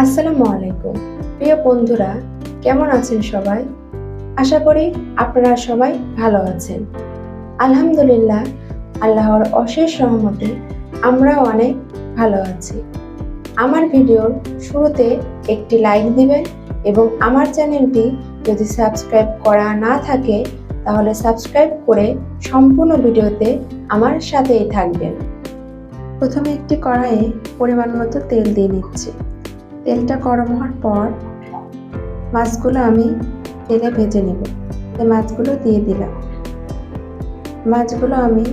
আসসালামু আলাইকুম প্রিয় বন্ধুরা, কেমন আছেন সবাই? আশা করি আপনারা সবাই ভালো আছেন। আলহামদুলিল্লাহ, আল্লাহর অশেষ রহমতে আমরাও অনেক ভালো আছি। আমার ভিডিওর শুরুতে একটি লাইক দিবেন এবং আমার চ্যানেলটি যদি সাবস্ক্রাইব করা না থাকে তাহলে সাবস্ক্রাইব করে সম্পূর্ণ ভিডিওতে আমার সাথেই থাকবেন। প্রথমে একটি কড়াইয়ে পরিমাণ মতো তেল দিয়ে নিচ্ছি। তেলটা গরম হওয়ার পর মাছগুলো আমি তেলে ভেজে নেব। এই মাছগুলো দিয়ে দিলাম। মাছগুলো আমি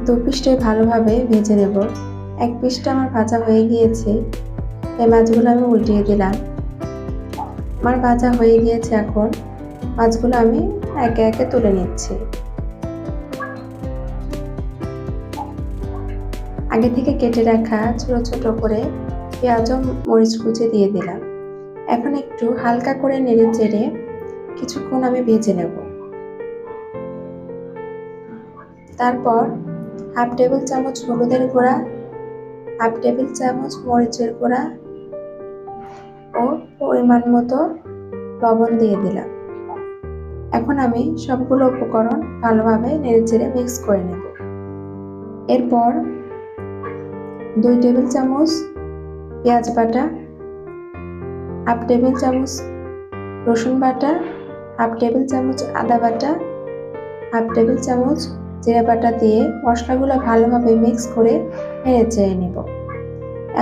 দু পিসটাই ভালোভাবে ভেজে নেব। এক পিসটা আমার ভাজা হয়ে গিয়েছে, এই মাছগুলো আমি উল্টিয়ে দিলাম। আমার ভাজা হয়ে গিয়েছে, এখন মাছগুলো আমি একে একে তুলে নিচ্ছি। আগে থেকে কেটে রাখা ছোট ছোট করে পেঁয়াজ ও মরিচ কুচি দিয়ে দিলাম। এখন একটু হালকা করে নেড়ে চেড়ে কিছুক্ষণ আমি ভেজে নেব। তারপর হাফ টেবিল চামচ হলুদের গুঁড়া, হাফ টেবিল চামচ মরিচের গুঁড়া ও পরিমাণ মতো লবণ দিয়ে দিলাম। এখন আমি সবগুলো উপকরণ ভালোভাবে নেড়ে চেড়ে মিক্স করে নেব। এরপর 2 টেবিল চামচ পেঁয়াজ বাটা, হাফ টেবিল চামচ রসুন বাটা, হাফ টেবিল চামচ আদা বাটা, হাফ টেবিল চামচ জিরা বাটা দিয়ে মশলাগুলো ভালোভাবে মিক্স করে নেড়ে চেড়ে নেব।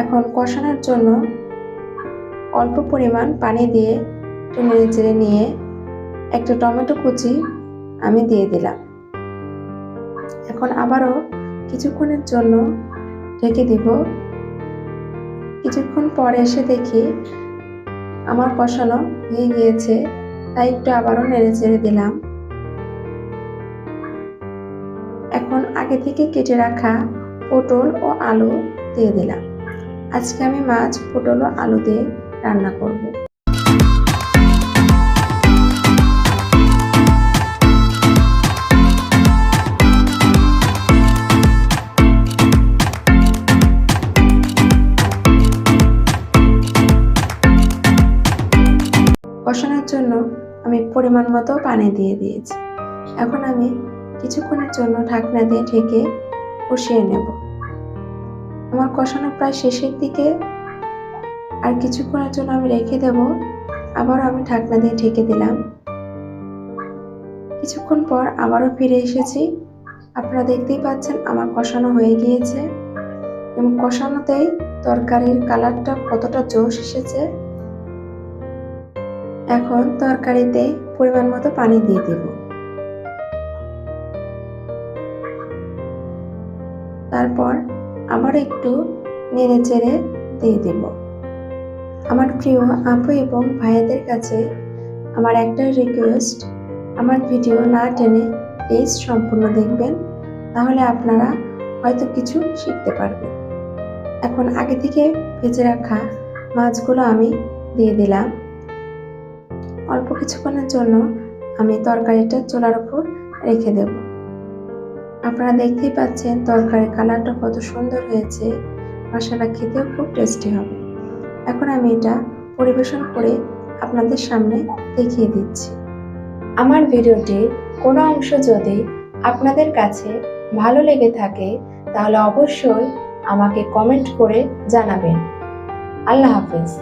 এখন কষানোর জন্য অল্প পরিমাণ পানি দিয়ে একটু নেড়ে চেড়ে নিয়ে একটা টমেটো কুচি আমি দিয়ে দিলাম। এখন আবারও কিছুক্ষণের জন্য ঢেকে দিব। কিছুক্ষণ পরে এসে দেখি আমার কষানো হয়ে গিয়েছে, তাই একটু আবারও নেড়ে চেড়ে দিলাম। এখন আগে থেকে কেটে রাখা পটল ও আলু দিয়ে দিলাম। আজকে আমি মাছ, পটল ও আলু দিয়ে রান্না করব। কষানোর জন্য আমি পরিমাণ মতো পানি দিয়ে দিয়েছি। এখন আমি কিছুক্ষণের জন্য ঢাকনা দিয়ে ঢেকে কষিয়ে নেব। আমার কষানো প্রায় শেষের দিকে, আর কিছুক্ষণের জন্য আমি রেখে দেব। আবারও আমি ঢাকনা দিয়ে ঢেকে দিলাম। কিছুক্ষণ পর আবারও ফিরে এসেছি। আপনারা দেখতেই পাচ্ছেন আমার কষানো হয়ে গিয়েছে এবং কষানোতেই তরকারির কালারটা কতটা জোশ এসেছে। এখন তরকারিতে পরিমাণ মতো পানি দিয়ে দেব। তারপর আবার একটু নেড়ে চেড়ে দিয়ে দেব। আমার প্রিয় আপু এবং ভাইয়াদের কাছে আমার একটাই রিকোয়েস্ট, আমার ভিডিও না টেনে প্লিজ সম্পূর্ণ দেখবেন, তাহলে আপনারা হয়তো কিছু শিখতে পারবেন। এখন আগে থেকে ভেজে রাখা মাছগুলো আমি দিয়ে দিলাম। অল্প কিছুক্ষণের জন্য আমি তরকারিটা চুলার উপর রেখে দেব। আপনারা দেখতেই পাচ্ছেন তরকারির কালারটা কত সুন্দর হয়েছে। মশলা খেতেও খুব টেস্টি হবে। এখন আমি এটা পরিবেশন করে আপনাদের সামনে দেখিয়ে দিচ্ছি। আমার ভিডিওটির কোনো অংশ যদি আপনাদের কাছে ভালো লেগে থাকে তাহলে অবশ্যই আমাকে কমেন্ট করে জানাবেন। আল্লাহ হাফেজ।